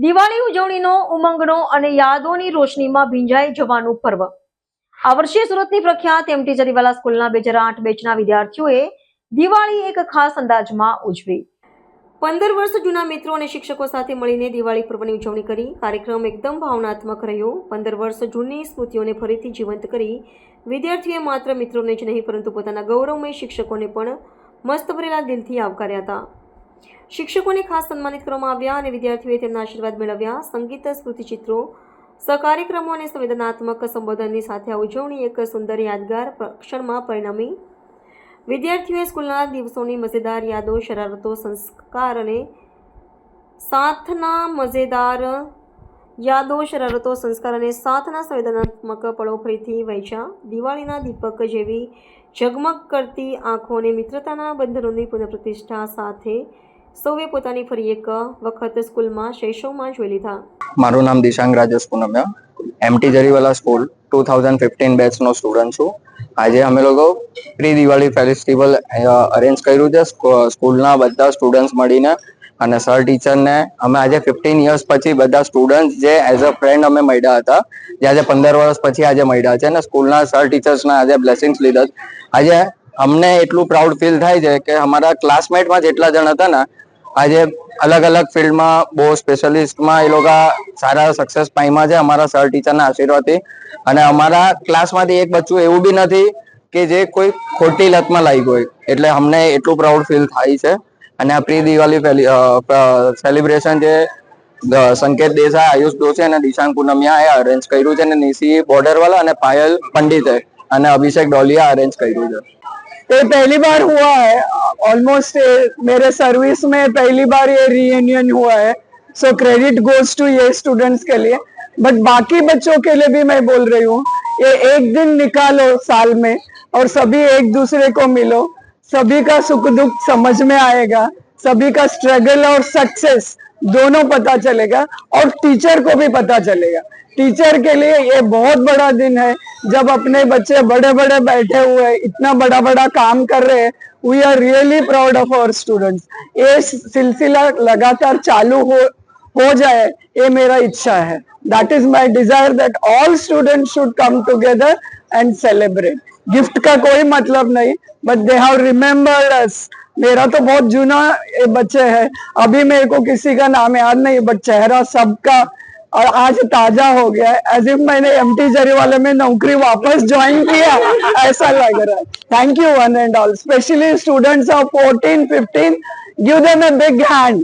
દિવાળી ઉજવણીનો ઉમંગનો અને યાદોની રોશનીમાં ભીંજાઈ જવાનું પર્વ. આ વર્ષે સુરતની પ્રખ્યાત એમટી જરીવાલા સ્કૂલના 2008 બેચના વિદ્યાર્થીઓએ દિવાળી એક ખાસ અંદાજમાં ઉજવી. 15 વર્ષ જૂના મિત્રો અને શિક્ષકો સાથે મળીને દિવાળી પર્વની ઉજવણી કરી. કાર્યક્રમ એકદમ ભાવનાત્મક રહ્યો. 15 વર્ષ જૂની સ્મૃતિઓને ફરીથી જીવંત કરી વિદ્યાર્થીઓએ માત્ર મિત્રોને જ નહીં પરંતુ પોતાના ગૌરવમય શિક્ષકોને પણ મસ્ત ભરેલા દિલથી આવકાર્યા હતા. શિક્ષકોને ખાસ સન્માનિત કરવામાં આવ્યા અને વિદ્યાર્થીઓએ તેમના આશીર્વાદ મેળવ્યા. સંગીત, સ્મૃતિચિત્રો, સહકાર્યક્રમો અને સંવેદનાત્મક સંબોધનની સાથે આ ઉજવણી એક સુંદર યાદગાર ક્ષણમાં પરિણમી. વિદ્યાર્થીઓએ સ્કૂલના દિવસોની મજેદાર યાદો, શરારતો, સંસ્કાર અને સાથના સંવેદનાત્મક પળો ફરીથી વહેંચ્યા. દિવાળીના દીપક જેવી ઝગમગ કરતી આંખો અને મિત્રતાના બંધનોની પુનઃપ્રતિષ્ઠા સાથે સૌએ પોતાની ફરી એક વખત સ્કૂલમાં શૈશવમાં જોઈ લીધા. મારું નામ દિશાંગ રાજેશ પૂનમિયા, એમટી જરીવાલા સ્કૂલ 2015 બેચનો સ્ટુડન્ટ છું. આજે અમે લોકો પ્રી દિવાળી ફેસ્ટિવલ અરેન્જ કર્યું છે સ્કૂલના બધા સ્ટુડન્ટ્સ મળીને, અને સર ટીચરને અમે આજે 15 યર્સ પછી બધા સ્ટુડન્ટ્સ જે એઝ અ ફ્રેન્ડ અમે મળ્યા હતા, જે આજે 15 વર્ષ પછી આજે મળ્યા છે, અને સ્કૂલના સર ટીચર્સના આજે બ્લેસિંગ્સ લીધા. આજે અમને એટલું પ્રાઉડ ફીલ થાય છે કે અમારા ક્લાસમેટમાં જેટલા જણ હતા ને, આજે અલગ અલગ ફિલ્ડમાં બહુ સ્પેશિયલિસ્ટમાં એ લોકો સારા સક્સેસ પામ્યા છે અમારા સર ટીચરના આશીર્વાદથી. અને અમારા ક્લાસમાંથી એક બચ્ચું એવું બી નથી કે જે કોઈ ખોટી લતમાં લાગી ગયું. એટલે અમને એટલું પ્રાઉડ ફીલ થાય છે. અને આ પ્રી દિવાળી સેલિબ્રેશન જે સંકેત દેસાઈ, આયુષ દોશી અને દિશાંગ પૂનમિયા એ અરેન્જ કર્યું છે, અને નિશી બોર્ડરવાલા અને પાयल पंडित અને અભિષેક ડોલિયા અરેન્જ કર્યું છે. ये पहली बार हुआ है, ऑलमोस्ट मेरे सर्विस में पहली बार ये रीयूनियन हुआ है, सो क्रेडिट गोज टू ये स्टूडेंट्स के लिए. बट बाकी बच्चों के लिए भी मैं बोल रही हूँ, ये एक दिन निकालो साल में और सभी एक दूसरे को मिलो, सभी का सुख दुख समझ में आएगा, सभी का स्ट्रगल और सक्सेस दोनों पता चलेगा और टीचर को भी पता चलेगा. टीचर के लिए ये बहुत बड़ा दिन है जब अपने बच्चे बड़े बड़े बैठे हुए हैं, इतना बड़ा बड़ा काम कर रहे हैं. We are really proud of our students. ये सिलसिला लगातार चालू हो जाए, ये मेरा इच्छा है. That is my desire that all students should come together and celebrate. Gift का कोई मतलब नहीं, बट दे हैव रिमेम्बर्ड अस. मेरा तो बहुत जूना ये बच्चे हैं, अभी मेरे को किसी का नाम याद नहीं, बट चेहरा सबका और आज ताजा हो गया है, एज इफ मैंने एमटी जरीवाला में नौकरी वापस ज्वाइन किया ऐसा लग रहा है. Thank you one and all, specially students of 14, 15, give them a big hand.